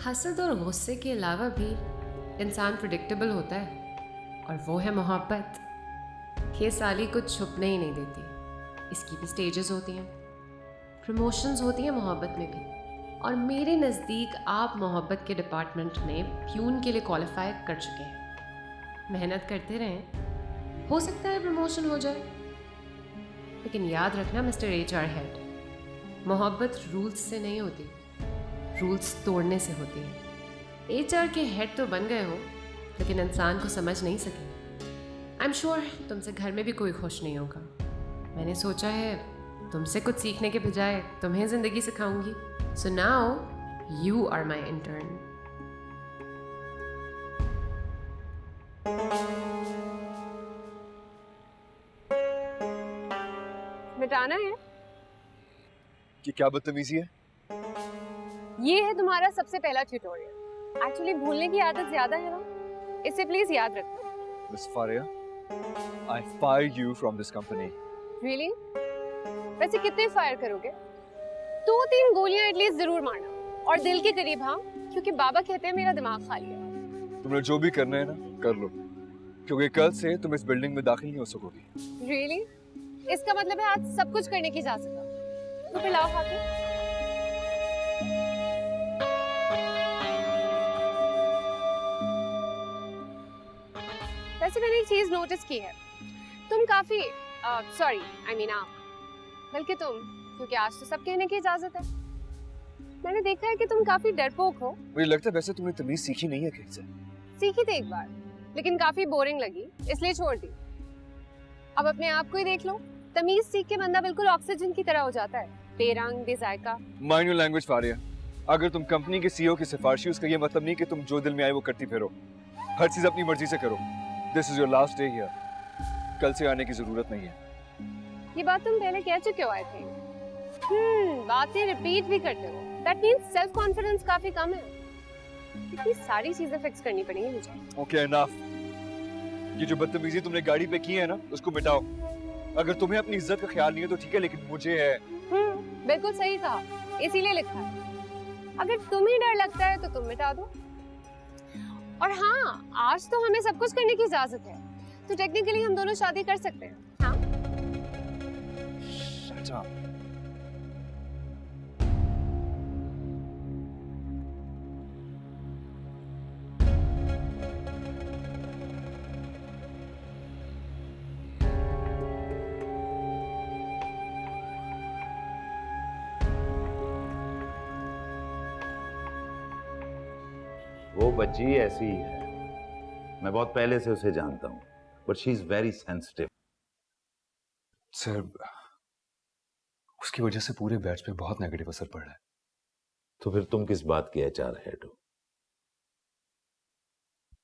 हसद और गुस्से के अलावा भी इंसान प्रिडिक्टेबल होता है, और वो है मोहब्बत। ये साली कुछ छुपने ही नहीं देती। इसकी भी स्टेजेस होती हैं, प्रमोशंस होती हैं मोहब्बत में भी। और मेरे नज़दीक आप मोहब्बत के डिपार्टमेंट में प्यून के लिए क्वालिफाई कर चुके हैं। मेहनत करते रहें, हो सकता है प्रमोशन हो जाए। लेकिन याद रखना मिस्टर HR हेड, मोहब्बत रूल्स से नहीं होती, रूल्स तोड़ने से होती है। HR के हेड तो बन गए हो, लेकिन इंसान को समझ नहीं सके। आई एम श्योर तुमसे घर में भी कोई खुश नहीं होगा। मैंने सोचा है तुमसे कुछ सीखने के बजाय तुम्हें ज़िंदगी सिखाऊंगी। So now you are my intern. मिटाना है? कि क्या बदतमीजी है? ये है तुम्हारा सबसे पहला ट्यूटोरियल। एक्चुअली भूलने की आदत ज्यादा है ना, इसे प्लीज याद रखना। Miss Faria, I fire you from this company. Really? वैसे कितने फायर करोगे? 2-3 गोलियां एटलीस्ट जरूर मारना, और दिल के करीब। हाँ, क्योंकि बाबा कहते हैं मेरा दिमाग खाली है। तुमने जो भी करना है ना कर लो, क्योंकि कल से तुम इस बिल्डिंग में दाखिल नहीं हो सकोगी। रियली? इसका मतलब है आज सब कुछ करने की इजाजत है। तो पिलाओ खाते। वैसे मैंने एक चीज नोटिस की है, तुम काफी सॉरी आई मीन आप, बल्कि तुम, क्योंकि आज तो सब कहने की इजाजत है, मैंने देखा है कि तुम काफी डरपोक हो। मुझे लगता है वैसे तुमने तमीज सीखी नहीं है कहीं से। सीखी थी एक बार, लेकिन काफी बोरिंग लगी, इसलिए छोड़ दी। अब अपने आप को ही देख लो, तमीज सीख के बंदा बिल्कुल ऑक्सीजन की तरह हो जाता है, बेरंग बेजायका। Mind your language Faria. अगर तुम कंपनी के CEO की सिफारिशी, उसका ये मतलब नहीं कि तुम जो दिल में आए वो करती फिरो। हर चीज अपनी मर्जी से करो। This is your last day here. कल से आने की जरूरत नहीं है। ये बात तुम पहले कह चुके हो आई थिंक। बातें रिपीट भी करते हो। दैट मींस सेल्फ कॉन्फिडेंस काफी कम है। इतनी सारी चीजें फिक्स करनी पड़ेंगी मुझे। Okay enough. ये जो बदतमीजी तुमने गाड़ी पे की है ना, उसको मिटाओ। अगर तुम्हें अपनी इज्जत का ख्याल नहीं है तो ठीक है, लेकिन मुझे है। बिल्कुल सही कहा, इसीलिए लिखा है। अगर तुम्हें डर लगता है तो तुम मिटा दो। और हाँ, आज तो हमें सब कुछ करने की इजाजत है, तो टेक्निकली हम दोनों शादी कर सकते हैं। हाँ? Shut up. वो बच्ची ऐसी ही है, मैं बहुत पहले से उसे जानता हूँ, but she is very sensitive. Sir, उसकी वजह से पूरे बैच पे बहुत नेगेटिव असर पड़ रहा है। तो फिर तुम किस बात की HR हेड हो?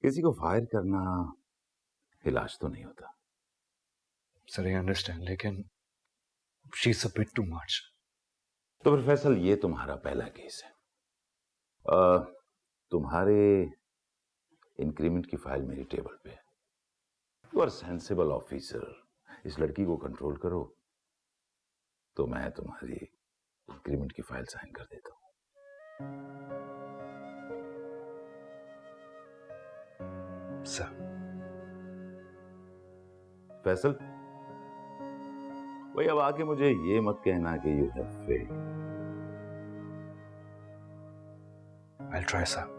किसी को फायर करना इलाज तो नहीं होता। सर, आई अंडरस्टैंड, लेकिन she is a bit too much. तो फिर फैसल, ये तुम्हारा पहला केस है। तुम्हारे इंक्रीमेंट की फाइल मेरी टेबल पे है। यू आर सेंसिबल ऑफिसर, इस लड़की को कंट्रोल करो तो मैं तुम्हारी इंक्रीमेंट की फाइल साइन कर देता हूं। सर, फैसल भाई, अब आके मुझे ये मत कहना कि you have failed. I will try sir.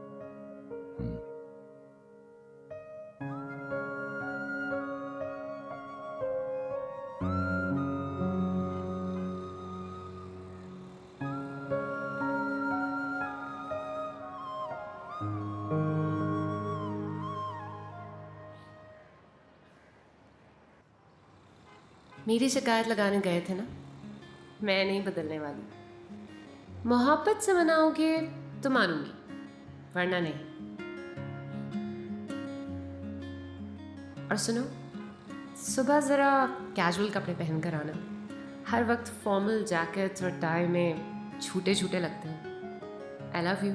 मेरी शिकायत लगाने गए थे ना, मैं नहीं बदलने वाली। मोहब्बत से मनाओगे तो मानूंगी, वरना नहीं। और सुनो, सुबह ज़रा कैजुअल कपड़े पहन कर आना। हर वक्त फॉर्मल जैकेट्स और टाई में छूटे छूटे लगते हो। I love you.